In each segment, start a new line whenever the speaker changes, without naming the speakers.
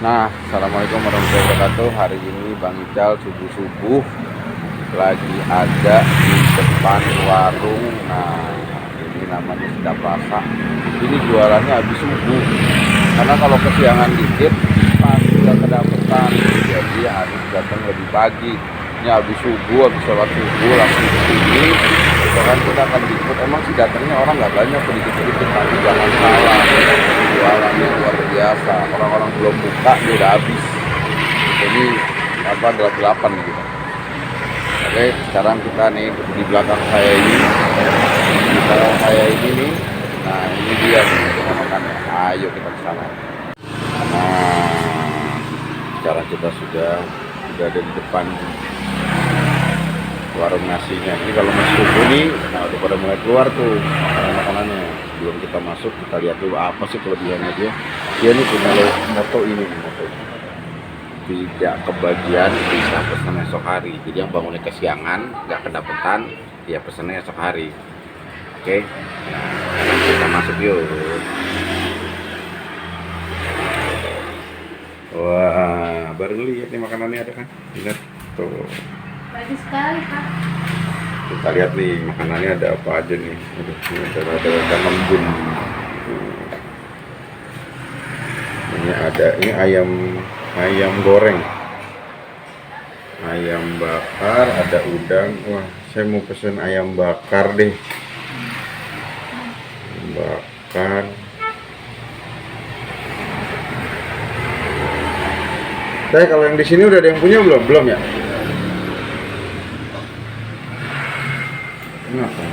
Nah, assalamualaikum warahmatullahi wabarakatuh. Hari ini Bang Ical subuh-subuh lagi ada di depan warung. Nah, ini namanya Sedap Rasa. Ini jualannya habis subuh. Karena kalau kesiangan dikit pasti nggak kedapetan. Jadi harus datang lebih pagi. Ini habis subuh, habis sholat subuh langsung ke sini. Kan kita akan jemput. Emang sih datangnya orang nggak banyak, sedikit-sedikit, tapi jangan salah. Jualannya luar biasa. Orang-orang belum buka dia udah habis. Jadi apa gelap-gelapan gitu. Oke, sekarang kita nih di belakang saya ini, nih. Nah, ini dia nih kita makannya. Ayo kita ke sana. Nah, sekarang kita sudah ada di depan warung nasinya. Ini kalau masih subuh nih, nah udah pada mulai keluar tuh makanan-makanannya. Sebelum kita masuk, kita lihat dulu apa sih kelebihannya dia. Dia nih punya moto ini, tidak kebagian bisa pesan esok hari. Jadi yang bangunnya kesiangan, nggak kedapetan, ya pesannya esok hari. Oke, nah kita masuk yuk. Wah, baru lihat nih makanannya ada kan? Lihat tuh.
Bagus sekali, Pak.
Kita lihat nih makanannya ada apa aja nih. Aduh, ada lembun. Ini ada ayam goreng, ayam bakar, ada udang. Wah, saya mau pesen ayam bakar deh. Ayam bakar. Saya kalau yang di sini udah ada yang punya belum? Belum ya? Kenapa?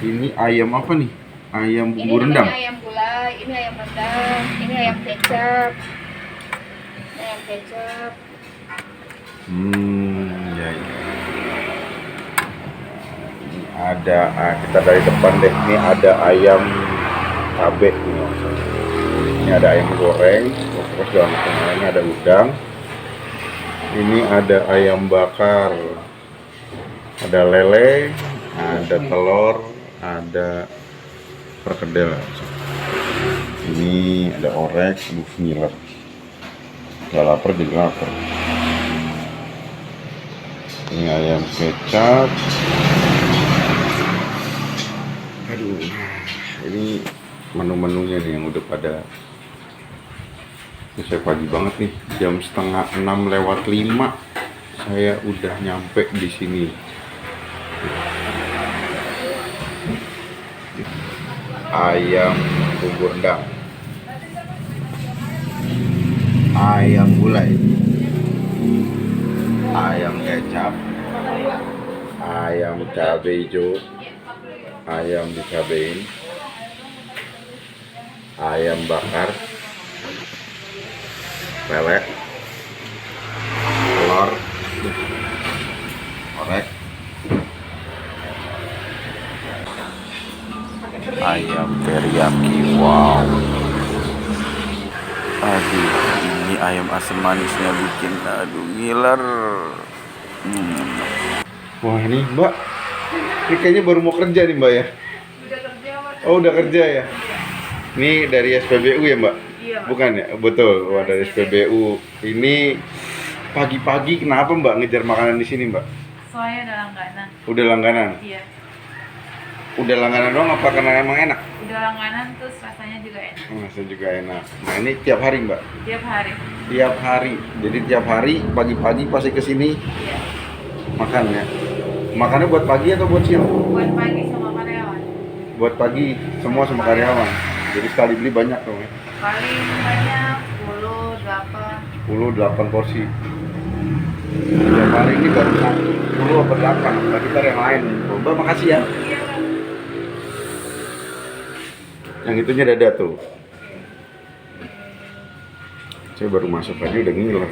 Ini ayam apa nih? Ayam bumbu rendang.
Ini ayam gulai, ini ayam rendang, ini ayam kecap. Ini ayam kecap.
Ya. Ini ada, kita dari depan deh. Ini ada ayam cabe nih. Ini ada ayam goreng, terus dalam ini ada udang. Ini ada ayam bakar, ada lele, ada telur, ada perkedel. Ini ada orek, ngiler. Gak lapar jadi lapar. Ini ayam kecap. Aduh, ini menu-menunya nih yang udah pada. Ini saya pagi banget nih, jam 5:30 saya udah nyampe di sini. Ayam bumbu rendang, ayam gulai, ayam kecap, ayam cabai hijau, ayam dicabein, ayam bakar, lele, telur, orek, ayam teriyaki. Wow, aduh, ini ayam asam manisnya bikin ngiler. Wah, ini Mbak, ini kayaknya baru mau kerja nih Mbak ya?
Udah kerja, Pak.
Oh, udah kerja ya? Ini dari SPBU ya Mbak?
Iya, Pak.
Bukan ya? Betul, wah dari SPBU. Ini pagi-pagi kenapa Mbak ngejar makanan di sini Mbak?
Soalnya udah langganan.
Udah langganan?
Iya.
Udah langganan doang apa karena emang enak?
Udah langganan terus rasanya juga enak.
Rasanya juga enak. Nah ini tiap hari Mbak?
Tiap hari.
Tiap hari. Jadi tiap hari pagi-pagi pasti kesini
Iya.
makan ya? Makannya buat pagi atau buat siang?
Buat pagi sama karyawan.
Buat pagi semua sama karyawan. Jadi sekali beli banyak dong ya?
Paling banyak 10, 8.
10, 8 porsi. Tiap hari ini baru 10 atau 8. Berarti ntar yang lain. Mbak makasih ya.
Iya, Pak.
Yang itunya dada tuh. Saya baru masuk aja udah ngiler.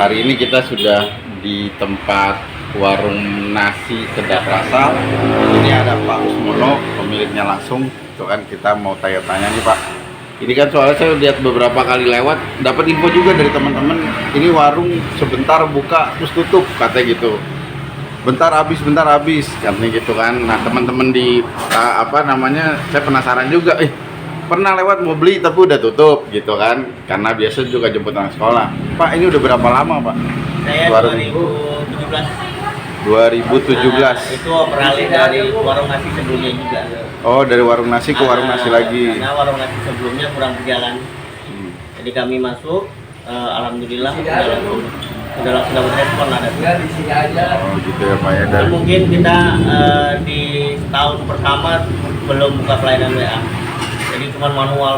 Hari ini kita sudah di tempat warung nasi Kedap Rasa. Ini ada Pak Usmono, pemiliknya langsung. Itu kan kita mau tanya-tanya nih Pak. Ini kan soalnya saya lihat beberapa kali lewat, dapat info juga dari teman-teman. Ini warung sebentar buka terus tutup katanya gitu. Bentar habis katanya gitu kan. Nah teman-teman di saya penasaran juga. Pernah lewat mau beli tapi udah tutup gitu kan, karena biasa juga jemput anak sekolah. Pak, ini udah berapa lama Pak?
Saya
2017.
Itu beralih dari warung nasi sebelumnya juga.
Oh, dari warung nasi ke warung nasi lagi.
Karena warung nasi sebelumnya kurang berjalan. Jadi kami masuk, alhamdulillah udah langsung dapat respon ada.
Oh gitu ya Pak ya.
Dan mungkin kita di tahun pertama belum buka pelayanan WA. Jadi cuma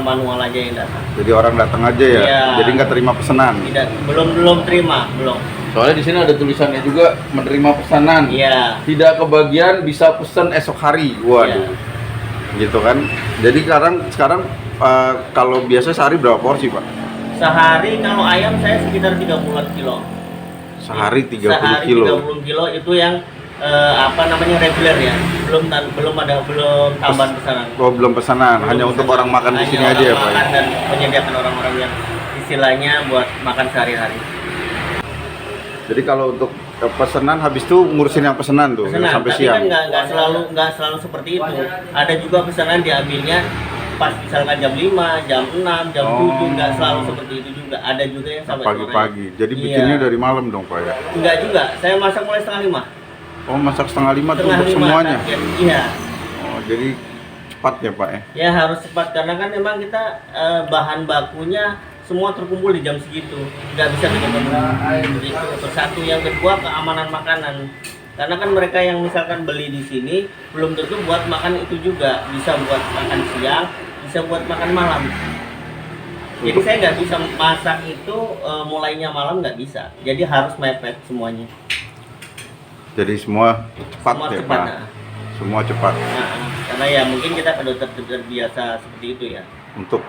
manual aja yang datang.
Jadi orang datang aja ya.
Iya.
Jadi nggak terima pesanan.
Tidak, belum terima, belum.
Soalnya di sini ada tulisannya juga menerima pesanan.
Iya.
Tidak kebagian bisa pesan esok hari. Waduh.
Iya.
Gitu kan. Jadi sekarang kalau biasa sehari berapa porsi Pak?
Sehari kalau ayam saya sekitar 30 kilo.
Sehari 30
Sehari
kilo.
30 kilo itu yang reguler ya. Belum tambahan pesanan.
Oh, belum pesanan, hanya untuk orang makan di sini aja ya Pak.
Makan dan menyediakan orang-orang yang istilahnya buat makan sehari-hari.
Jadi kalau untuk pesanan habis itu ngurusin yang pesanan tuh
Pesanan,
sampai
tapi
siang.
kan nggak selalu seperti itu. Ada juga pesanan diambilnya pas misalkan jam 5, jam 6, jam 7, nggak selalu seperti itu juga. Ada juga yang sampai
Pagi-pagi. Jadi
Iya.
bikinnya dari malam dong Pak ya?
Enggak juga. Saya masak mulai setengah 5.
Oh, masak setengah 5 tuh
Setengah
untuk
5
semuanya?
Iya.
Oh, jadi cepat ya Pak ya?
Ya harus cepat karena kan memang kita bahan bakunya semua terkumpul di jam segitu, nggak bisa kita begitu. Persatu, yang kedua keamanan makanan, karena kan mereka yang misalkan beli di sini belum tentu buat makan itu juga, bisa buat makan siang, bisa buat makan malam. Jadi saya nggak bisa masak itu mulainya malam, nggak bisa. Jadi harus mepet semuanya.
Jadi semua cepat
Semua
ya
cepat,
Pak?
nah.
Semua cepat.
Nah, karena ya mungkin kita pada terbiasa seperti itu ya.
Untuk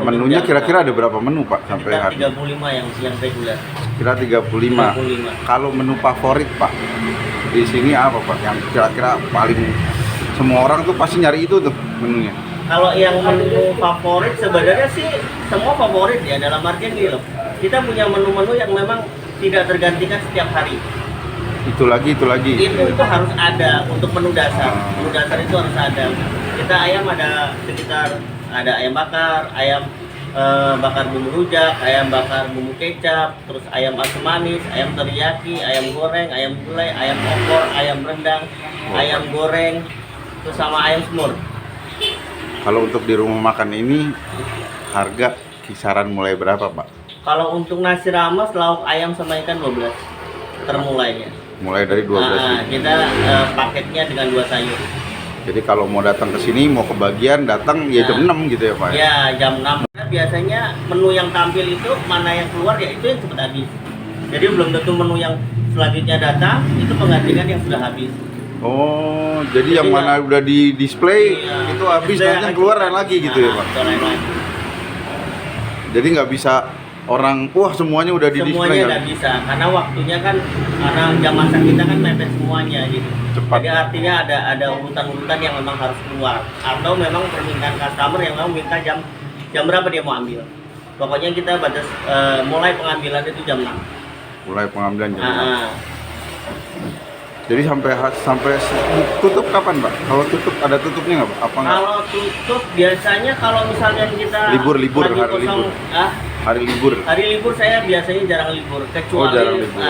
menunya kira-kira ada berapa menu Pak sampai
Sekitar
hari?
35 yang reguler.
Kira 35.
35.
Kalau menu favorit Pak di sini apa Pak? Yang kira-kira paling semua orang tuh pasti nyari itu tuh menunya.
Kalau yang menu favorit sebenarnya sih semua favorit ya, dalam artian gini loh. Kita punya menu-menu yang memang tidak tergantikan setiap hari.
Itu lagi.
Itu harus ada untuk menu dasar. Menu dasar itu harus ada. Kita ayam ada sekitar ada ayam bakar, ayam bakar bumbu rujak, ayam bakar bumbu kecap, terus ayam asam manis, ayam teriyaki, ayam goreng, ayam gulai, ayam opor, ayam rendang, ayam goreng, terus sama ayam semur.
Kalau untuk di rumah makan ini harga kisaran mulai berapa Pak?
Kalau untuk nasi rames, lauk ayam sama ikan 12 termulainya.
Mulai dari 12
Kita paketnya dengan 2 sayur.
Jadi kalau mau datang ke sini mau kebagian datang ya jam 6 gitu ya Pak?
Ya jam 6. Karena biasanya menu yang tampil itu mana yang keluar ya itu yang cepat habis. Jadi belum tentu menu yang selanjutnya datang itu menggantikan yang sudah habis.
Oh, jadi yang mana udah di display itu habis, nanti yang keluar lain lagi gitu ya Pak?
Lain lagi.
Jadi nggak bisa orang, wah semuanya udah di display
Semuanya
kan?
nggak bisa, karena waktunya kan, karena jam masak kita kan mepet semuanya gitu.
Cepat.
Jadi artinya ada urutan-urutan yang memang harus keluar, atau memang permintaan customer yang memang minta jam berapa dia mau ambil. Pokoknya kita batas mulai pengambilan itu jam 6.
Mulai pengambilan jam 6.
Nah,
Jadi sampai tutup kapan Pak? Kalau tutup ada tutupnya nggak Pak? Apa nggak?
kalau tutup biasanya kalau misalnya kita
Libur,
lagi
hari
kosong,
libur. Hari libur.
Hari libur saya biasanya jarang libur, kecuali
jarang libur.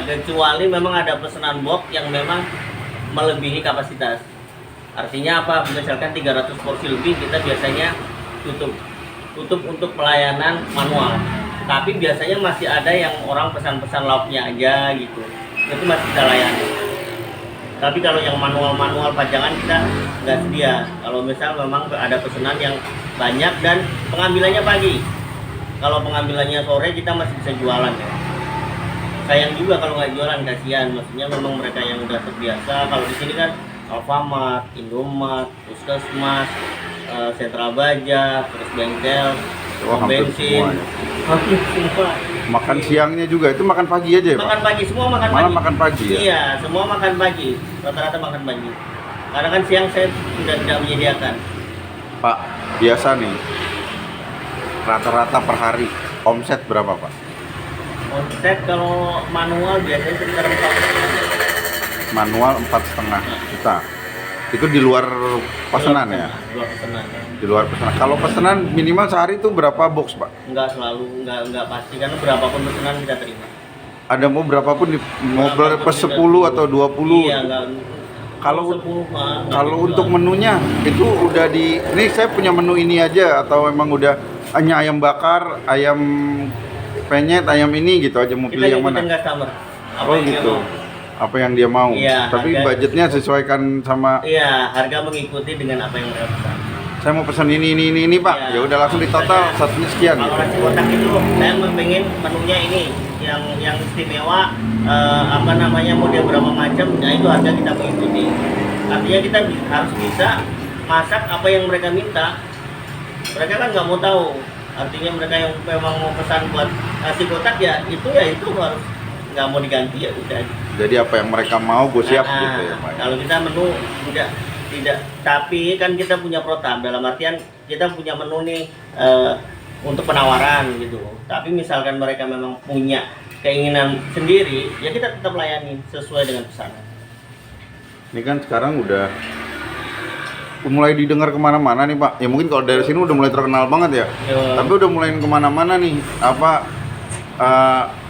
kecuali memang ada pesanan box yang memang melebihi kapasitas. Artinya apa? Misalkan 300 porsi lebih, kita biasanya tutup untuk pelayanan manual. Tapi biasanya masih ada yang orang pesan-pesan lauknya aja gitu. Itu masih kita layani. Tapi kalau yang manual pajangan kita nggak sedia. Kalau misal memang ada pesanan yang banyak dan pengambilannya pagi. Kalau pengambilannya sore kita masih bisa jualan ya. Sayang juga kalau nggak jualan, kasihan. Maksudnya memang mereka yang udah terbiasa. Kalau di sini kan Alfamart, Indomart, Puskesmas, Sentra Baja, terus bengkel,
hampir
bensin,
semua ya.
hampir semua.
Makan siangnya juga, itu makan pagi aja ya Pak?
Makan pagi, semua makan
Malah
pagi.
makan pagi ya?
Iya, semua makan pagi. Rata-rata makan pagi. Karena kan siang saya sudah tidak menyediakan.
Pak, biasa nih, rata-rata per hari, omset berapa Pak?
Omset kalau manual biasanya sekitar 4.
Manual 4,5 juta. Itu di luar pesanan ya?
Di luar pesanan.
Di luar pesanan. Kalau pesanan minimal sehari itu berapa box Pak?
Enggak selalu, enggak pasti karena berapapun pesanan kita terima.
Ada mau berapapun mau
Berapapun
per 10 atau 20?
Iya, enggak.
Kalau
10 mah.
Kalau untuk menunya itu udah ini saya punya menu ini aja atau memang udah hanya ayam bakar, ayam penyet, ayam ini gitu aja mau
kita
pilih yang
ngikutin
mana?
customer. Apa
Oh
yang dia
gitu.
mau.
Apa yang dia mau.
Iya,
Tapi
harga-
budgetnya sesuaikan sama
Iya, harga mengikuti dengan apa yang mereka pesan.
saya mau pesan ini Pak.
Iya.
Ya udah langsung di total satunya sekian.
Kalau nasi kotak itu saya pengen menunya ini yang istimewa, apa namanya, model berapa macam, nah itu harga kita mengikuti. Artinya kita harus bisa masak apa yang mereka minta. Mereka kan nggak mau tahu. Artinya mereka yang memang mau pesan buat nasi kotak ya itu harus nggak mau diganti ya udah.
Jadi apa yang mereka mau gue siap
Nah,
gitu ya Pak.
kalau kita menu tidak, tapi kan kita punya program, dalam artian kita punya menu nih untuk penawaran gitu. Tapi misalkan mereka memang punya keinginan sendiri, ya kita tetap layani sesuai dengan pesanan.
Ini kan sekarang udah mulai didengar kemana-mana nih Pak. Ya mungkin kalau dari sini udah mulai terkenal banget ya.
Yo,
Tapi udah mulai kemana-mana nih.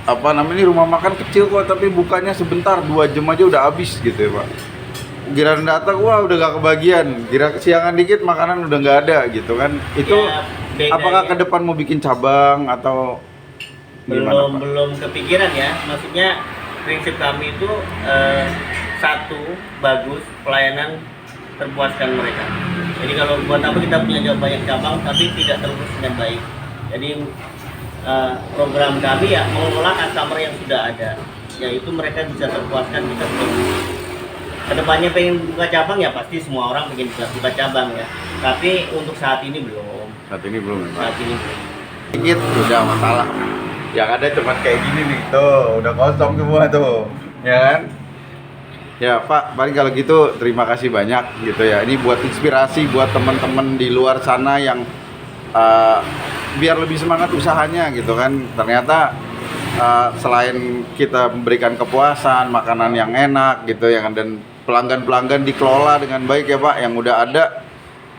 Apa namanya ini rumah makan kecil kok tapi bukanya sebentar 2 jam aja udah habis gitu ya Pak. Giliran datang wah udah gak kebagian. Kira kesiangan dikit makanan udah nggak ada gitu kan. Itu
ya, bedanya
apakah ke depan mau bikin cabang atau gimana Pak?
belum kepikiran ya. Maksudnya prinsip kami itu satu, bagus pelayanan, terpuaskan mereka. Jadi kalau buat apa kita punya banyak cabang tapi tidak terurus dengan baik. Jadi program kami ya mengelola customer yang sudah ada, yaitu mereka bisa terpuaskan, bisa terurus. Kedepannya pengen buka cabang ya pasti semua orang pengen buka cabang ya. Tapi untuk saat ini belum.
Saat ini belum ya Pak.
Saat ini belum.
Dikit udah masalah. Yang ada cuma kayak gini nih tuh, udah kosong semua tuh. Ya kan? Ya Pak, paling kalau gitu terima kasih banyak gitu ya. Ini buat inspirasi buat teman-teman di luar sana yang biar lebih semangat usahanya gitu kan. Ternyata selain kita memberikan kepuasan, makanan yang enak gitu ya kan, dan pelanggan-pelanggan dikelola dengan baik ya Pak, yang udah ada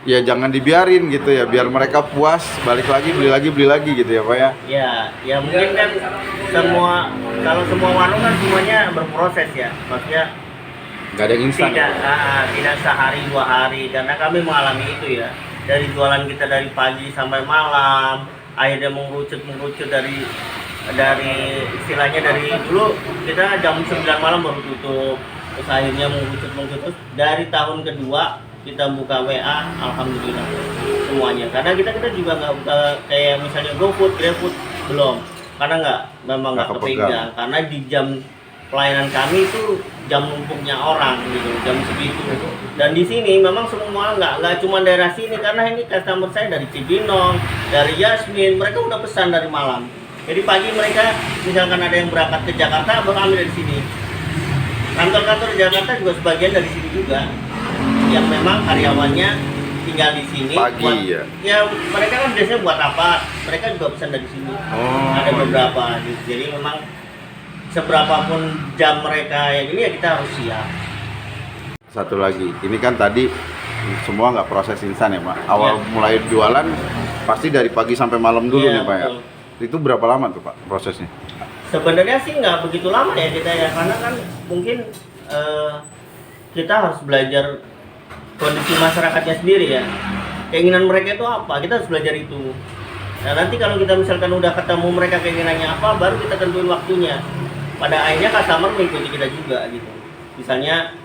ya jangan dibiarin gitu ya, biar mereka puas, balik lagi beli lagi gitu ya Pak ya.
Ya mungkin kan kalau semua warung kan semuanya berproses ya, maksudnya
Nggak ada yang instan.
tidak sehari 2 hari, karena kami mengalami itu ya, dari jualan kita dari pagi sampai malam, akhirnya mengerucut dari istilahnya dari dulu kita jam 9 malam baru tutup, terus akhirnya mengerucut dari tahun kedua kita buka WA, alhamdulillah semuanya. Karena kita juga nggak buka kayak misalnya GoFood, GrabFood belum, karena memang nggak kepegang. Karena di jam pelayanan kami itu jam numpuknya orang gitu, jam segitu. Dan di sini memang semua nggak cuma daerah sini, karena ini customer saya dari Cibinong, dari Yasmin, mereka udah pesan dari malam. Jadi pagi mereka misalkan ada yang berangkat ke Jakarta, baru ambil dari sini. Kantor-kantor Jakarta juga sebagian dari sini juga, yang memang karyawannya tinggal di sini.
Pagi ya?
Mereka kan biasanya buat apa? Mereka juga pesan dari sini.
Oh,
Ada beberapa. Jadi memang seberapapun jam mereka yang ini ya kita harus siap.
Satu lagi, ini kan tadi semua nggak proses instan ya Pak. Awal mulai jualan pasti dari pagi sampai malam dulu
Iya,
nih Pak ya.
betul.
Itu berapa lama tuh Pak prosesnya?
Sebenarnya sih nggak begitu lama ya kita ya, karena kan mungkin kita harus belajar kondisi masyarakatnya sendiri ya. Keinginan mereka itu apa? Kita harus belajar itu. Nah nanti kalau kita misalkan udah ketemu mereka keinginannya apa, baru kita tentuin waktunya. Pada akhirnya customer mengikuti kita juga gitu. Misalnya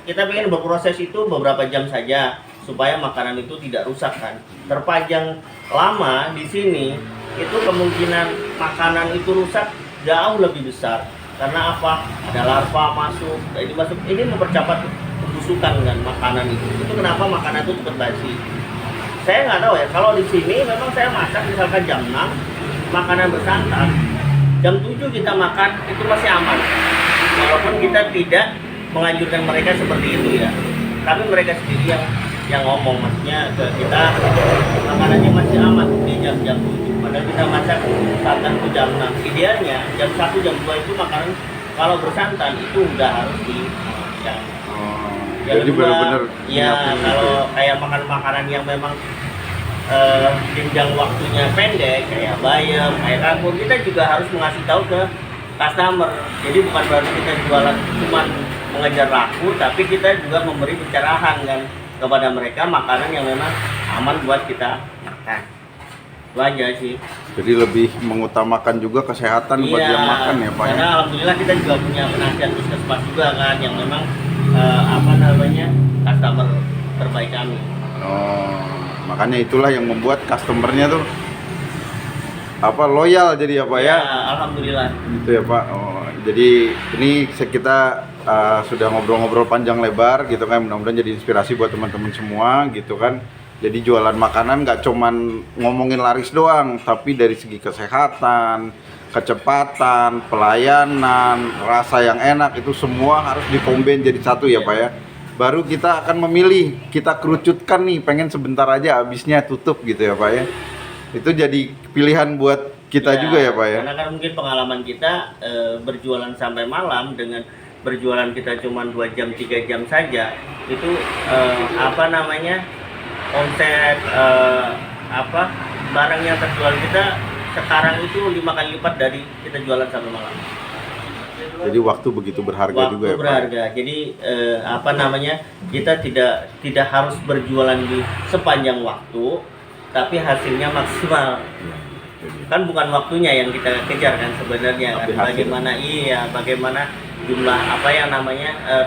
kita pengen berproses itu beberapa jam saja supaya makanan itu tidak rusak kan. Terpanjang lama di sini itu kemungkinan makanan itu rusak jauh lebih besar. Karena apa? Ada larva masuk. Ini mempercepat pembusukan kan makanan itu. Itu kenapa makanan itu cepat basi. Saya nggak tahu ya. Kalau di sini memang saya masak misalkan jam 6, makanan bersantan, jam 7 kita makan itu masih aman. Walaupun kita tidak menganjurkan mereka seperti itu ya, tapi mereka sendiri yang ngomong, maksudnya ke kita makanannya masih aman di jam-jam 7. Padahal kita masak santan itu jam 6. Idealnya jam 1, jam 2 itu makanan kalau bersantan itu udah harus di ya.
Jadi benar-benar
ya kalau kayak makan makanan yang memang jenjang waktunya pendek kayak bayam, kayak kangkung, kita juga harus mengasih tahu ke customer. Jadi bukan berarti kita jualan cuma mengejar laku, tapi kita juga memberi pencerahan kan kepada mereka makanan yang memang aman buat kita makan. Itu aja sih.
Jadi lebih mengutamakan juga kesehatan buat yang makan ya Pak ya.
Karena alhamdulillah kita juga punya penasihat puskesmas juga kan yang memang customer terbaik kami.
Makanya itulah yang membuat customernya tuh loyal jadi ya Pak ya.
Alhamdulillah.
Gitu ya Pak. Jadi ini kita sudah ngobrol-ngobrol panjang lebar gitu kan, mudah-mudahan jadi inspirasi buat teman-teman semua gitu kan. Jadi jualan makanan nggak cuman ngomongin laris doang, tapi dari segi kesehatan, kecepatan, pelayanan, rasa yang enak itu semua harus dikombin jadi satu ya Pak ya. Baru kita akan memilih, kita kerucutkan nih, pengen sebentar aja habisnya tutup gitu ya Pak ya. Itu jadi pilihan buat kita juga ya Pak ya.
Karena kan mungkin pengalaman kita berjualan sampai malam dengan berjualan kita cuma 2 jam 3 jam saja itu omset barang yang terjual kita sekarang itu 5 kali lipat dari kita jualan sampai malam.
Jadi waktu begitu berharga juga ya Pak.
Berharga. Jadi kita tidak harus berjualan di sepanjang waktu, tapi hasilnya maksimal. Kan bukan waktunya yang kita kejar kan sebenarnya kan. Bagaimana jumlah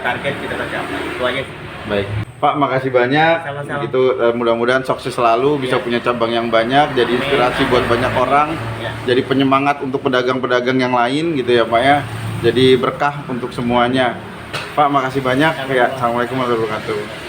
target kita tercapai. Itu aja.
Baik. Pak, makasih banyak.
Sama-sama.
Gitu mudah-mudahan sukses selalu, bisa punya cabang yang banyak, jadi inspirasi buat banyak orang, jadi penyemangat untuk pedagang-pedagang yang lain gitu ya Pak ya. Jadi berkah untuk semuanya. Pak, makasih banyak. Ya, assalamualaikum warahmatullahi wabarakatuh.